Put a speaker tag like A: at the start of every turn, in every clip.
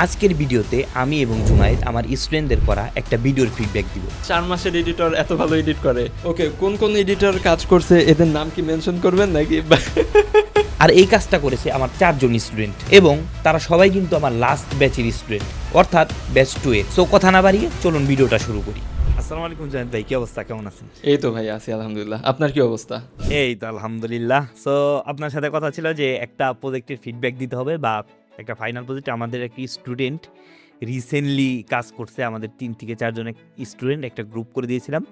A: আজকের ভিডিওতে আমি এবং জুনায়েদ আমার স্টুডেন্টদের করা একটা ভিডিওর ফিডব্যাক দিব।
B: 4 মাসের এডিটর এত ভালো এডিট করে। ওকে, কোন কোন এডিটর কাজ করছে এদের নাম কি মেনশন করবেন নাকি?
A: আর এই কাজটা করেছে আমার 4 জন স্টুডেন্ট এবং তারা সবাই কিন্তু আমার লাস্ট ব্যাচের স্টুডেন্ট, অর্থাৎ ব্যাচ 2 এর। সো কথা না বাড়িয়ে চলুন ভিডিওটা শুরু করি। আসসালামু আলাইকুম জুনায়েদ ভাই, কি অবস্থা, কেমন আছেন?
B: এই তো ভাই আছি আলহামদুলিল্লাহ। আপনার কি অবস্থা?
A: এই তো আলহামদুলিল্লাহ। সো আপনার সাথে কথা ছিল যে একটা প্রজেক্টের ফিডব্যাক দিতে হবে বা একটা ফাইনাল প্রজেক্ট। আমাদের একটি স্টুডেন্ট রিসেন্টলি কাজ করছে, আমাদের 3 থেকে 4 জন স্টুডেন্ট একটা গ্রুপ করে দিয়েছিলাম।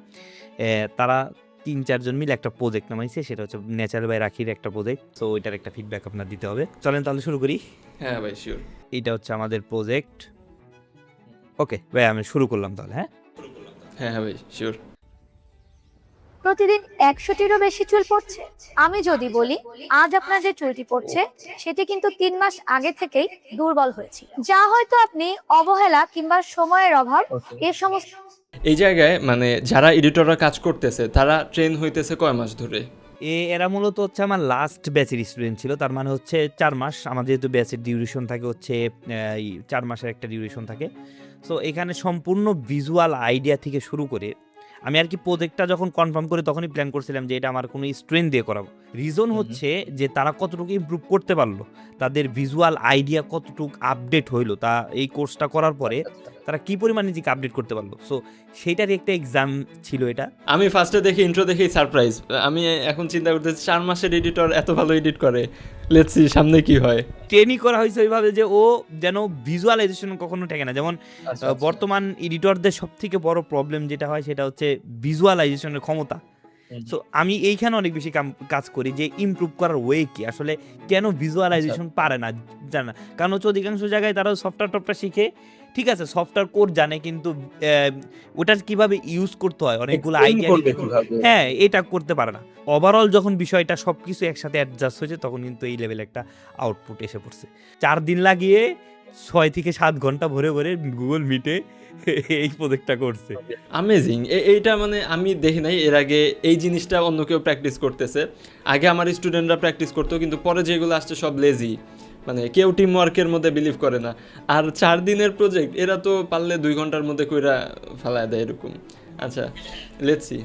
A: তারা 3-4 জন মিলে একটা প্রজেক্ট নামাইছে, সেটা হচ্ছে ন্যাচারাল বাই রাখির একটা প্রজেক্ট। সো ওইটার একটা ফিডব্যাক আপনার দিতে হবে। চলেন তাহলে শুরু করি।
B: হ্যাঁ ভাই শিওর।
A: এইটা হচ্ছে আমাদের প্রজেক্ট। ওকে ভাই, আমি শুরু করলাম তাহলে।
B: হ্যাঁ হ্যাঁ ভাই শিওর।
C: প্রতিদিন 100টিরও বেশি চুল পড়ছে। আমি যদি বলি আজ আপনার যে চুলটি পড়ছে সেটি কিন্তু 3 মাস আগে থেকেই দুর্বল হয়েছে, যা হয়তো আপনি অবহেলা কিংবা সময়ের অভাব এ সমস্ত।
B: এই জায়গায় মানে যারা এডিটররা কাজ করতেছে তারা ট্রেন হইতেছে কয় মাস ধরে?
A: এরা মূলত হচ্ছে আমার লাস্ট ব্যাচের স্টুডেন্ট ছিল, তার মানে হচ্ছে 4 মাস। আমার যেহেতু ব্যাচের ডিউরেশন থাকে হচ্ছে 4 মাসের একটা ডিউরেশন থাকে। সো এখানে সম্পূর্ণ ভিজুয়াল আইডিয়া থেকে শুরু করে আমি আর কি প্রজেক্টটা যখন কনফার্ম করে তখনই প্ল্যান করছিলাম যে এটা আমার কোনো স্টুডেন্ট দিয়ে করাবো। রিজন হচ্ছে যে তারা কতটুকু ইমপ্রুভ করতে পারলো, তাদের ভিজুয়াল আইডিয়া কতটুকু আপডেট হইলো, তা এই কোর্সটা করার পরে তারা কি পরিমাণ নিজেকে আপডেট করতে পারলো। সো সেইটারই একটা এক্সাম ছিল এটা।
B: আমি ফার্স্টে দেখি ইন্ট্রো দেখেই সারপ্রাইজ। আমি এখন চিন্তা করতেছি 4 মাসের এডিটর এত ভালো এডিট করে। লেটস সি সামনে কি হয়।
A: ট্রেনই করা হয়েছে ওইভাবে যে ও যেন ভিজুয়ালাইজেশন কখনো ঠেকে না। যেমন বর্তমান এডিটরদের সব থেকে বড় প্রবলেম যেটা হয় সেটা হচ্ছে ভিজুয়ালাইজেশনের ক্ষমতা। সো আমি এইখানে অনেক বেশি কাজ করি যে ইমপ্রুভ করার ওয়ে কি, আসলে কেন ভিজুয়ালাইজেশন পারে না জানা। কারণ হচ্ছে অধিকাংশ জায়গায় তারা সফটওয়্যার শিখে, ঠিক আছে, সফটওয়্যার কোড জানে, কিন্তু ওটা কিভাবে ইউজ করতে হয় অনেকগুলো আইডিয়া, হ্যাঁ, এটা করতে পারে না। ওভারঅল যখন বিষয়টা সব কিছু একসাথে অ্যাডজাস্ট হয়েছে তখন কিন্তু এই লেভেলে একটা আউটপুট এসে পড়ছে। 4 দিন লাগিয়ে 6 থেকে 7 ঘন্টা ভরে ভরে গুগল মিটে এই প্রজেক্টটা করছে।
B: অ্যামেজিং। এইটা মানে আমি দেখি নাই এর আগে এই জিনিসটা অন্য কেউ প্র্যাকটিস করতেছে। আগে আমার স্টুডেন্টরা প্র্যাকটিস করতো, কিন্তু পরে যেগুলো আসছে সব লেজি, মানে কেউ টিম ওয়ার্কের মধ্যে বিলিভ করে না। আর 4 দিনের প্রজেক্ট এরা তো পারলে 2 ঘন্টার মধ্যে কইরা ফেলায় দেয় এরকম। আচ্ছা লেটস সি।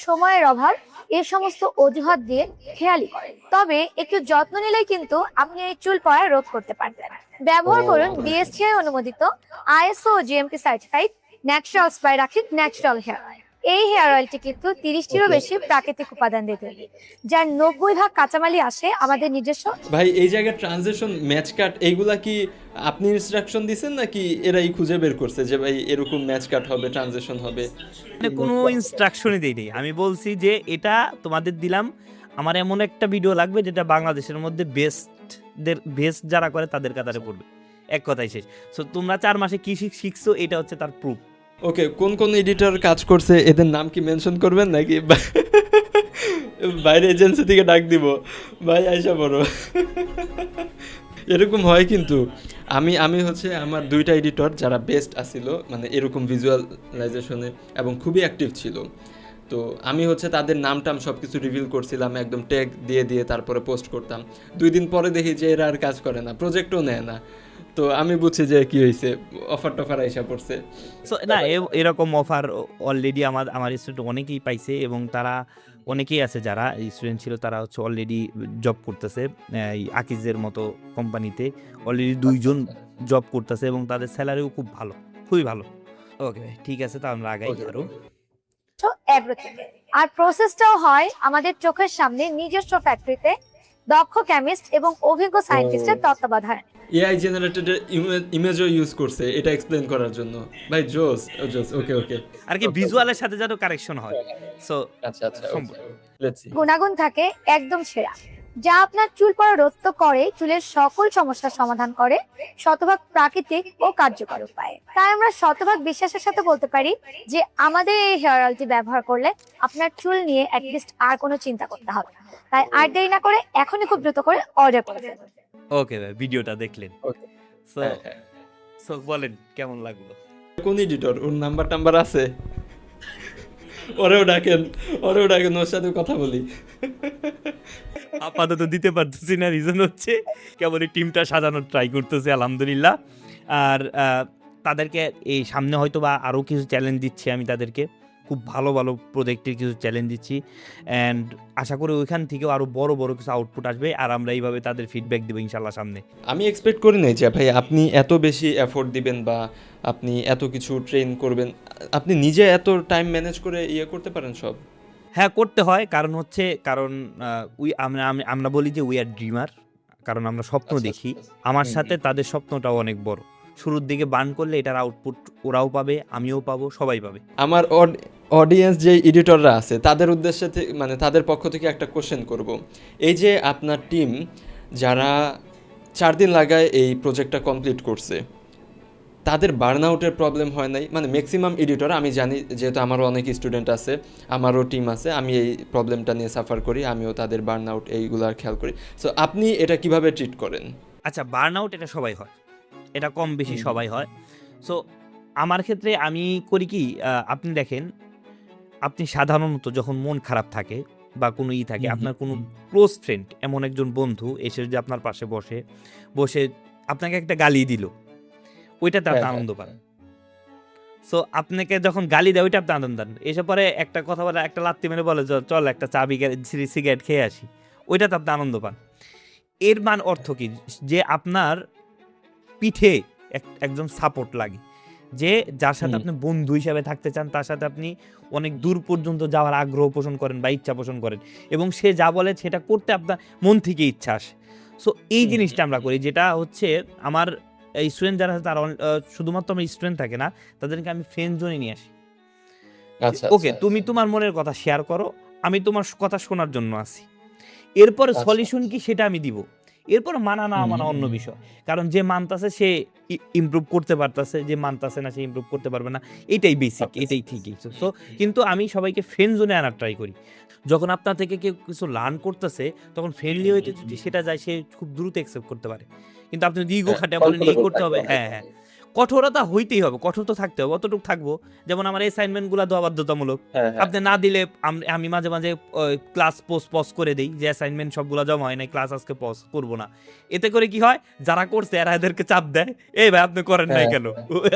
C: সময়ের অভাব এ সমস্ত অজুহাত দিয়ে খেয়ালি করেন, তবে একটু যত্ন নিলেই কিন্তু আপনি এই চুল পড়া রোধ করতে পারবেন। ব্যবহার করুন বিএসটিআই অনুমোদিত আইএসও ও জিএমপি সার্টিফাইড ন্যাচারাল বাই রাখির ন্যাচারাল হেয়ার অয়েল। এই হেয়ার অয়েলটি কিন্তু 30টিরও বেশি প্রাকৃতিক উপাদান দিয়ে তৈরি, যার 90% কাঁচামালই আসে আমাদের নিজস্ব।
B: ভাই এই জায়গায় ট্রানজিশন, ম্যাচ কাট এইগুলা কি আপনি ইনস্ট্রাকশন দিছেন নাকি এরাই খুঁজে বের করছে যে ভাই এরকম ম্যাচ কাট হবে, ট্রানজিশন হবে?
A: মানে কোনো ইনস্ট্রাকশনই দেইনি, আমি বলছি যে এটা তোমাদের দিলাম, আমার এমন একটা ভিডিও লাগবে যেটা বাংলাদেশের মধ্যে বেস্ট যারা করে তাদের কাতারে পড়বে, এক কথাই শেষ। সো তোমরা 4 মাসে কি শিখছো এটা হচ্ছে তার প্রুফ।
B: ওকে, কোন কোন এডিটর কাজ করছে এদের নাম কি মেনশন করবেন নাকি বাইরে এজেন্সি থেকে ডাক দিব, ভাই আইসা বড় এরকম হয় কিন্তু। আমি হচ্ছে আমার 2টা এডিটর যারা বেস্ট আসিল, মানে এরকম ভিজুয়ালাইজেশনে এবং খুবই অ্যাক্টিভ ছিল। তো আমি হচ্ছে তাদের নাম টাম সব কিছু রিভিল করছিলাম, একদম ট্যাগ দিয়ে দিয়ে তারপরে পোস্ট করতাম। 2 দিন পরে দেখি যে এরা আর কাজ করে না, প্রজেক্টও নেয় না। তো আমি বুঝছি যে কি হয়েছে, অফার টফার আইসা পড়ছে।
A: সো না, এরকম অফার অলরেডি আমার স্টুডেন্ট অনেকেই পাইছে এবং তারা অনেকেই আছে যারা স্টুডেন্ট ছিল তারা হচ্ছে অলরেডি জব করতেছে এই আকিজের মতো কোম্পানিতে। অলরেডি 2 জন জব করতেছে এবং তাদের স্যালারিও খুব ভালো, খুবই ভালো। ওকে ঠিক আছে, তা আমরা আগাই আরো।
C: এগ্রো থেকে। আর প্রসেসটাও হয় আমাদের চোখের সামনে নিজস্ব ফ্যাক্টরিতে দক্ষ কেমিস্ট এবং অভিজ্ঞ সায়েন্টিস্টের তত্ত্বাবধানে।
B: এআই জেনারেটেড ইমেজও ইউজ করছে এটা এক্সপ্লেন করার জন্য। ভাই জোস জোস। ওকে ওকে,
A: আর কি ভিজুয়ালের সাথে যাতে কারেকশন হয়। সো
B: আচ্ছা আচ্ছা লেটস সি।
C: গুণাগুণ থাকে একদম সেরা, যা আপনার চুল পড়া রোধ তো করে, চুলের সকল সমস্যার সমাধান করে শতভাগ প্রাকৃতিক ও কার্যকর উপায়ে। তাই আমরা শতভাগ বিশ্বাসের সাথে বলতে পারি যে আমাদের এই হেয়ার অয়েলটি ব্যবহার করলে আপনার চুল নিয়ে অ্যাটলিস্ট আর কোনো চিন্তা করতে হবে না। তাই আর দেরি না করে এখনই খুব দ্রুত করে অর্ডার করে ফেলুন।
A: ওকে ভাই, ভিডিওটা দেখলেন।
B: ওকে,
A: সো সো বলেন কেমন লাগলো?
B: কোন এডিটর, ওর নাম্বার আছে? ওরেও ডাকেন ওর সাথে কথা বলি।
A: আপাতত দিতে পারতেছি না, রিজন হচ্ছে কেবল টিমটা সাজানোর ট্রাই করতেছে। আলহামদুলিল্লাহ আর তাদেরকে এই সামনে হয়তো বা আরও কিছু চ্যালেঞ্জ দিচ্ছি আমি তাদেরকে, খুব ভালো ভালো প্রজেক্টের কিছু চ্যালেঞ্জ দিচ্ছি, অ্যান্ড আশা করি ওইখান থেকেও আরও বড় বড় কিছু আউটপুট আসবে, আর আমরা এইভাবে তাদের ফিডব্যাক দেবো ইনশাল্লাহ সামনে।
B: আমি এক্সপেক্ট করি নাই যে ভাই আপনি এত বেশি এফোর্ট দিবেন বা আপনি এত কিছু ট্রেন করবেন, আপনি নিজে এত টাইম ম্যানেজ করে ইয়ে করতে পারেন সব।
A: হ্যাঁ, করতে হয়, কারণ আমরা বলি যে উই আর ড্রিমার, কারণ আমরা স্বপ্ন
B: আচ্ছা,
A: দেখি।
B: আচ্ছা।
A: আমার সাথে তাদের স্বপ্নটাও অনেক বড়। শুরুর দিকে বার্ন করলে এটার আউটপুট ওরাও পাবে, আমিও পাবো, সবাই পাবে।
B: আমার অডিয়েন্স যে এডিটররা আছে তাদের উদ্দেশ্যে মানে তাদের পক্ষ থেকে একটা কোশ্চেন করব। এই যে আপনার টিম যারা 4 দিন লাগায় এই প্রজেক্টটা কমপ্লিট করছে, তাদের বার্ন আউটের প্রবলেম হয় নাই? মানে ম্যাক্সিমাম এডিটর, আমি জানি যেহেতু আমারও অনেক স্টুডেন্ট আছে, আমারও টিম আছে, আমি এই প্রবলেমটা নিয়ে সাফার করি, আমিও তাদের বার্ন আউট এইগুলার খেয়াল করি। সো আপনি এটা কিভাবে ট্রিট করেন?
A: আচ্ছা, বার্ন আউট এটা সবাই হয়, এটা কম বেশি সবাই হয়। সো আমার ক্ষেত্রে আমি করি কি, আপনি দেখেন, আপনি সাধারণত যখন মন খারাপ থাকে বা কোনো থাকে, আপনার কোনো ক্লোজ ফ্রেন্ড, এমন একজন বন্ধু এসে যদি আপনার পাশে বসে আপনাকে একটা গালি দিল, ওইটাতে আপনি আনন্দ পান। সো আপনাকে যখন গালি দেয় ওইটা আপনি আনন্দ পান। এসে পরে একটা কথা বলে, একটা লাত্তি মেরে বলে চল একটা সিগারেট খেয়ে আসি, ওইটাতে আপনি আনন্দ পান। এর অর্থ কি, যে আপনার পিঠে একজন সাপোর্ট লাগে, যে যার সাথে আপনি বন্ধু হিসাবে থাকতে চান, তার সাথে আপনি অনেক দূর পর্যন্ত যাওয়ার আগ্রহ পোষণ করেন বা ইচ্ছা পোষণ করেন, এবং সে যা বলে সেটা করতে আপনার মন থেকে ইচ্ছা আসে। সো এই জিনিসটা আমরা করি, যেটা হচ্ছে আমার স্টুডেন্ট যারা আছে তারা শুধুমাত্র আমার স্টুডেন্ট থাকে না, তাদেরকে আমি ফ্রেন্ড জোনে নিয়ে আসি। ওকে, তুমি তোমার মনের কথা শেয়ার করো, আমি তোমার কথা শোনার জন্য আছি, এরপরে সলিউশন কি সেটা আমি দিব। এরপর মানা না মানা অন্য বিষয়, কারণ যে মানতাছে সে ইমপ্রুভ করতে পারতাছে, যে মানতাছে না সে ইমপ্রুভ করতে পারবে না, এটাই বেসিক, এটাই ঠিকই। সো কিন্তু আমি সবাইকে ফ্রেন্ড জোনে আনার ট্রাই করি। যখন আপনার থেকে কেউ কিছু লার্ন করতেছে, তখন ফ্রেন্ডলি হইতে যদি সেটা যায়, সে খুব দ্রুত অ্যাকসেপ্ট করতে পারে। কিন্তু আপনি যদি ইগো খাটে বলেন এই করতে হবে, হ্যাঁ, কঠোরতা হইতেই হবে, কঠোর তো থাকতে হবে, অতটুকু থাকবো। যেমন আমার অ্যাসাইনমেন্ট গুলা দেওয়া বাধ্যতামূলক, আপনি না দিলে আমি মাঝে মাঝে ক্লাস পজ করে দিই, যে অ্যাসাইনমেন্ট সবগুলা জমা হয় নাই, ক্লাস আজকে পজ করবো না। এতে করে কি হয়, যারা করছে এরা এদেরকে চাপ দেয়, এই ভাই আপনি করেন নাই কেন,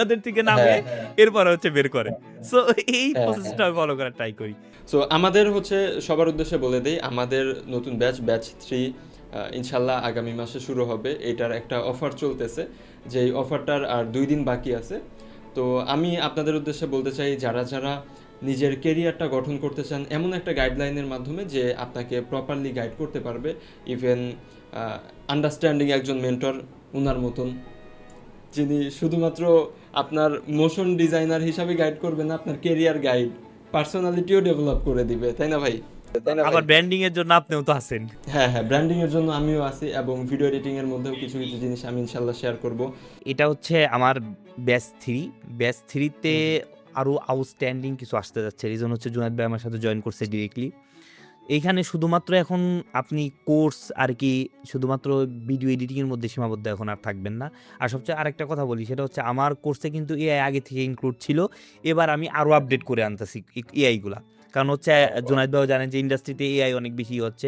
A: ওদের থেকে নামে এরপরে হচ্ছে বের করে। সো এই প্রসেসটা ফলো করার ট্রাই করি।
B: সো আমাদের হচ্ছে সবার উদ্দেশ্যে বলে দেই, আমাদের নতুন ব্যাচ 3 ইনশাল্লাহ আগামী মাসে শুরু হবে। এটার একটা অফার চলতেছে, যে এই অফারটার আর 2 দিন বাকি আছে। তো আমি আপনাদের উদ্দেশ্যে বলতে চাই, যারা যারা নিজের কেরিয়ারটা গঠন করতে চান এমন একটা গাইডলাইনের মাধ্যমে যে আপনাকে প্রপারলি গাইড করতে পারবে, ইভেন আন্ডারস্ট্যান্ডিং একজন মেন্টর উনার মতন, যিনি শুধুমাত্র আপনার মোশন ডিজাইনার হিসাবে গাইড করবে না, আপনার কেরিয়ার গাইড, পার্সোনালিটিও ডেভেলপ করে দিবে, তাই না ভাই?
A: আবার ব্র্যান্ডিং এর জন্য আপনিও তো আছেন।
B: হ্যাঁ, ব্র্যান্ডিং এর জন্য আমিও আছি, এবং ভিডিও এডিটিং এর মধ্যেও কিছু কিছু জিনিস আমি ইনশাল্লাহ শেয়ার করব।
A: এটা হচ্ছে আমার ব্যাচ 3-তে আরো আউটস্ট্যান্ডিং কিছু আসতে যাচ্ছে। রিজন হচ্ছে জুনায়েদ ভাই আমার সাথে জয়েন করছে ডিরেক্টলি। এইখানে শুধুমাত্র এখন আপনি কোর্স আর কি শুধুমাত্র ভিডিও এডিটিং এর মধ্যে সীমাবদ্ধ এখন আর থাকবেন না। আর সবচেয়ে আরেকটা কথা বলি, সেটা হচ্ছে আমার কোর্সে কিন্তু এআই আগে থেকে ইনক্লুড ছিল, এবার আমি আরো আপডেট করে আনতেছি এআই গুলা। কারণ হচ্ছে জুনায়েদ ভাইও জানেন যে ইন্ডাস্ট্রিতে এআই অনেক বেশি হচ্ছে।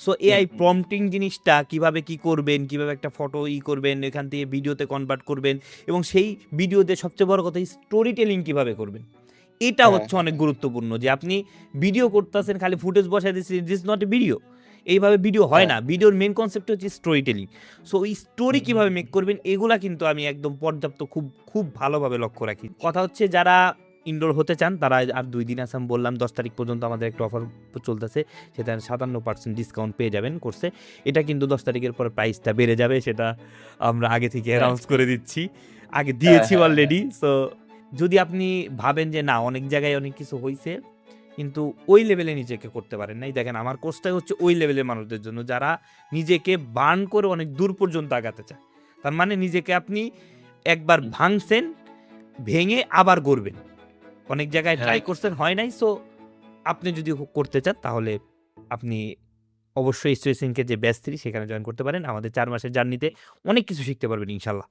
A: সো এআই প্রম্পটিং জিনিসটা কিভাবে কি করবেন, কিভাবে একটা ফটো করবেন, এখান থেকে ভিডিওতে কনভার্ট করবেন, এবং সেই ভিডিওতে সবচেয়ে বড় কথা স্টোরি টেলিং কিভাবে করবেন, এটা হচ্ছে অনেক গুরুত্বপূর্ণ। যে আপনি ভিডিও করতেছেন, খালি ফুটেজ বসাই দিচ্ছেন, দিস নট এ ভিডিও, এইভাবে ভিডিও হয় না। ভিডিওর মেন কনসেপ্ট হচ্ছে স্টোরি টেলিং। সো ওই স্টোরি কিভাবে মেক করবেন, এগুলা কিন্তু আমি একদম পর্যাপ্ত খুব ভালোভাবে লক্ষ্য রাখি। কথা হচ্ছে যারা ইনডোর হতে চান তারা আর 2 দিন আছে, আমি বললাম 10 তারিখ পর্যন্ত আমাদের একটা অফার চলতেছে, সেটা 57% ডিসকাউন্ট পেয়ে যাবেন কোর্সে। এটা কিন্তু 10 তারিখের পর প্রাইসটা বেড়ে যাবে, সেটা আমরা আগে থেকে অ্যানাউন্স করে দিচ্ছি, আগে দিয়েছি অলরেডি। সো যদি আপনি ভাবেন যে না অনেক জায়গায় অনেক কিছু হয়েছে কিন্তু ওই লেভেলে নিজেকে করতে পারেন নাই, দেখেন আমার কোর্সটাই হচ্ছে ওই লেভেলের মানুষদের জন্য, যারা নিজেকে বার্ন করে অনেক দূর পর্যন্ত আগাতে চায়। তার মানে নিজেকে আপনি একবার ভাঙছেন, ভেঙে আবার গড়বেন। অনেক জায়গায় ট্রাই করছেন, হয় নাই। সো আপনি যদি করতে চান তাহলে আপনি অবশ্যই স্টুডেন্টকে যে ব্যাচ 3 সেখানে জয়েন করতে পারেন। আমাদের 4 মাসের জার্নিতে অনেক কিছু শিখতে পারবেন ইনশাল্লাহ।